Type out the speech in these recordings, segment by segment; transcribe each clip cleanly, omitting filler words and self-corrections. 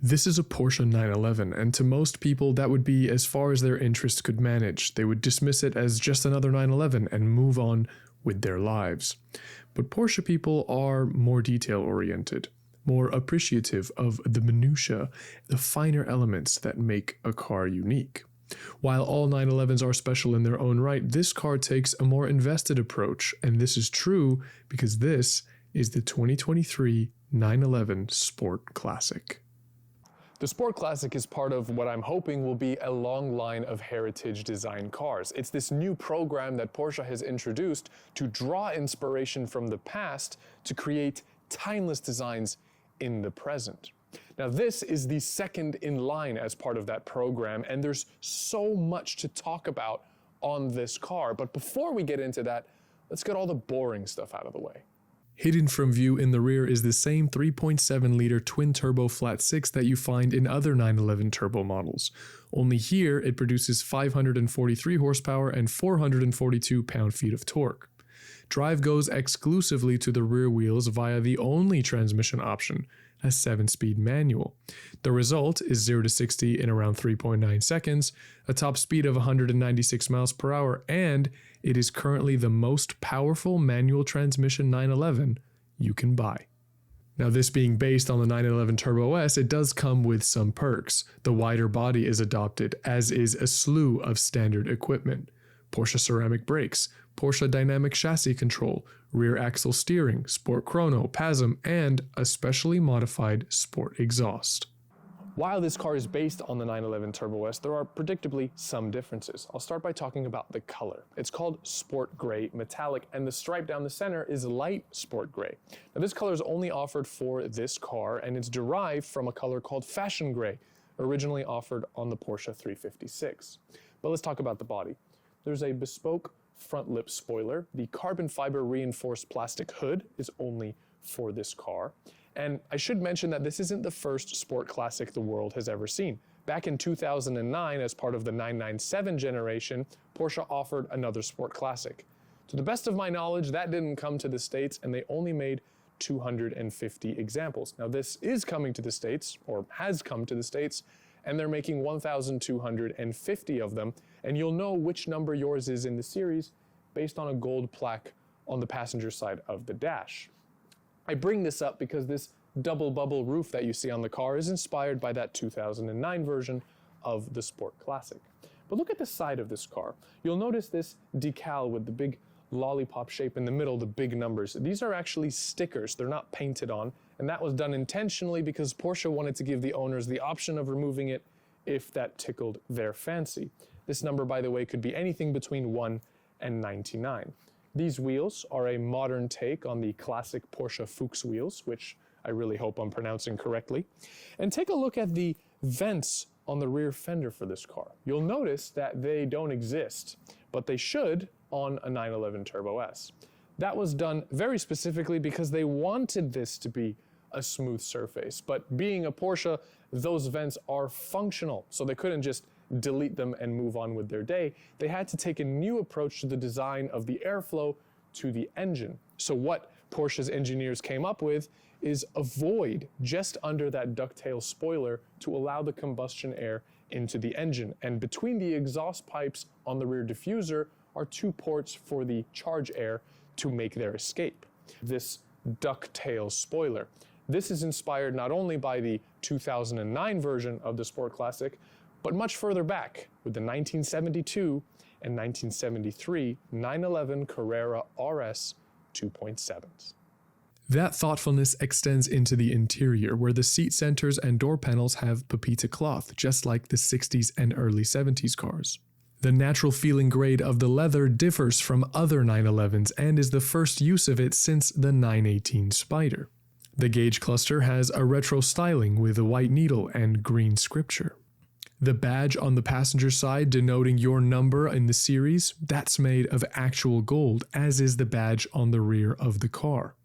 This is a Porsche 911, and to most people that would be as far as their interests could manage. They would dismiss it as just another 911 and move on with their lives. But Porsche people are more detail-oriented, more appreciative of the minutiae, the finer elements that make a car unique. While all 911s are special in their own right, this car takes a more invested approach, and this is true because this is the 2023 911 Sport Classic. The Sport Classic is part of what I'm hoping will be a long line of heritage design cars. It's this new program that Porsche has introduced to draw inspiration from the past to create timeless designs in the present. Now, this is the second in line as part of that program, and there's so much to talk about on this car. But before we get into that, let's get all the boring stuff out of the way. Hidden from view in the rear is the same 3.7-liter twin-turbo flat-six that you find in other 911 turbo models. Only here, it produces 543 horsepower and 442 pound-feet of torque. Drive goes exclusively to the rear wheels via the only transmission option, a 7-speed manual. The result is 0 to 60 in around 3.9 seconds, a top speed of 196 miles per hour, and it is currently the most powerful manual transmission 911 you can buy. Now, this being based on the 911 Turbo S, it does come with some perks. The wider body is adopted, as is a slew of standard equipment. Porsche ceramic brakes, Porsche dynamic chassis control, rear axle steering, sport chrono, PASM, and a specially modified sport exhaust. While this car is based on the 911 Turbo S, there are predictably some differences. I'll start by talking about the color. It's called Sport Gray Metallic, and the stripe down the center is light Sport Gray. Now, this color is only offered for this car, and it's derived from a color called Fashion Gray, originally offered on the Porsche 356. But let's talk about the body. There's a bespoke front lip spoiler. The carbon fiber reinforced plastic hood is only for this car. And I should mention that this isn't the first Sport Classic the world has ever seen. Back in 2009, as part of the 997 generation, Porsche offered another Sport Classic. To the best of my knowledge, that didn't come to the States, and they only made 250 examples. Now, this is coming to the States, or has come to the States, and they're making 1,250 of them, and you'll know which number yours is in the series based on a gold plaque on the passenger side of the dash. I bring this up because this double bubble roof that you see on the car is inspired by that 2009 version of the Sport Classic. But look at the side of this car. You'll notice this decal with the big lollipop shape in the middle, the big numbers. These are actually stickers. They're not painted on, and that was done intentionally because Porsche wanted to give the owners the option of removing it if that tickled their fancy. This number, by the way, could be anything between 1 and 99. These wheels are a modern take on the classic Porsche Fuchs wheels, which I really hope I'm pronouncing correctly. And take a look at the vents on the rear fender for this car. You'll notice that they don't exist, but they should on a 911 Turbo S. That was done very specifically because they wanted this to be a smooth surface. But being a Porsche, those vents are functional, so they couldn't just delete them and move on with their day. They had to take a new approach to the design of the airflow to the engine. So what Porsche's engineers came up with is a void just under that ducktail spoiler to allow the combustion air into the engine. And between the exhaust pipes on the rear diffuser are two ports for the charge air to make their escape. This ducktail spoiler. This is inspired not only by the 2009 version of the Sport Classic, but much further back with the 1972 and 1973 911 Carrera RS 2.7s. That thoughtfulness extends into the interior, where the seat centers and door panels have Pepita cloth, just like the 60s and early 70s cars. The natural feeling grade of the leather differs from other 911s and is the first use of it since the 918 Spider. The gauge cluster has a retro styling with a white needle and green scripture. The badge on the passenger side denoting your number in the series, that's made of actual gold, as is the badge on the rear of the car.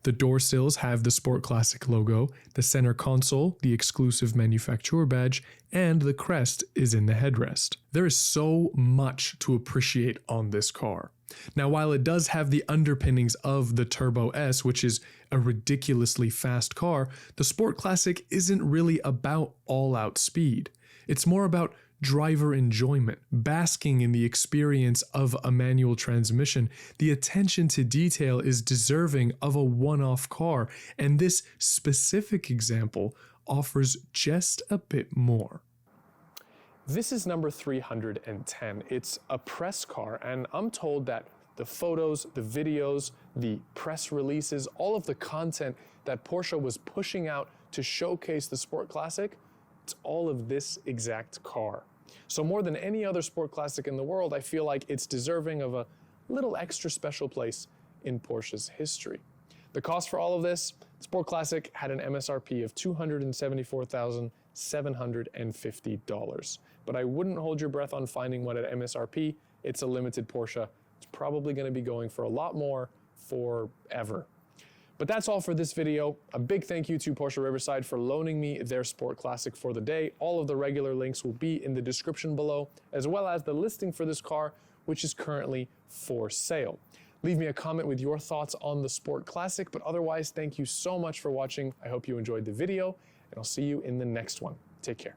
The door sills have the Sport Classic logo, the center console, the exclusive manufacturer badge, and the crest is in the headrest. There is so much to appreciate on this car. Now, while it does have the underpinnings of the Turbo S, which is a ridiculously fast car, the Sport Classic isn't really about all-out speed. It's more about driver enjoyment, basking in the experience of a manual transmission. The attention to detail is deserving of a one-off car, and this specific example offers just a bit more. This is number 310. It's a press car, and I'm told that the photos, the videos, the press releases, all of the content that Porsche was pushing out to showcase the Sport Classic, it's all of this exact car. So more than any other Sport Classic in the world, I feel like it's deserving of a little extra special place in Porsche's history. The cost for all of this, Sport Classic had an MSRP of $274,750. But I wouldn't hold your breath on finding one at MSRP. It's a limited Porsche. It's probably going to be going for a lot more forever. But that's all for this video. A big thank you to Porsche Riverside for loaning me their Sport Classic for the day. All of the regular links will be in the description below, as well as the listing for this car, which is currently for sale. Leave me a comment with your thoughts on the Sport Classic, but otherwise, thank you so much for watching. I hope you enjoyed the video, and I'll see you in the next one. Take care.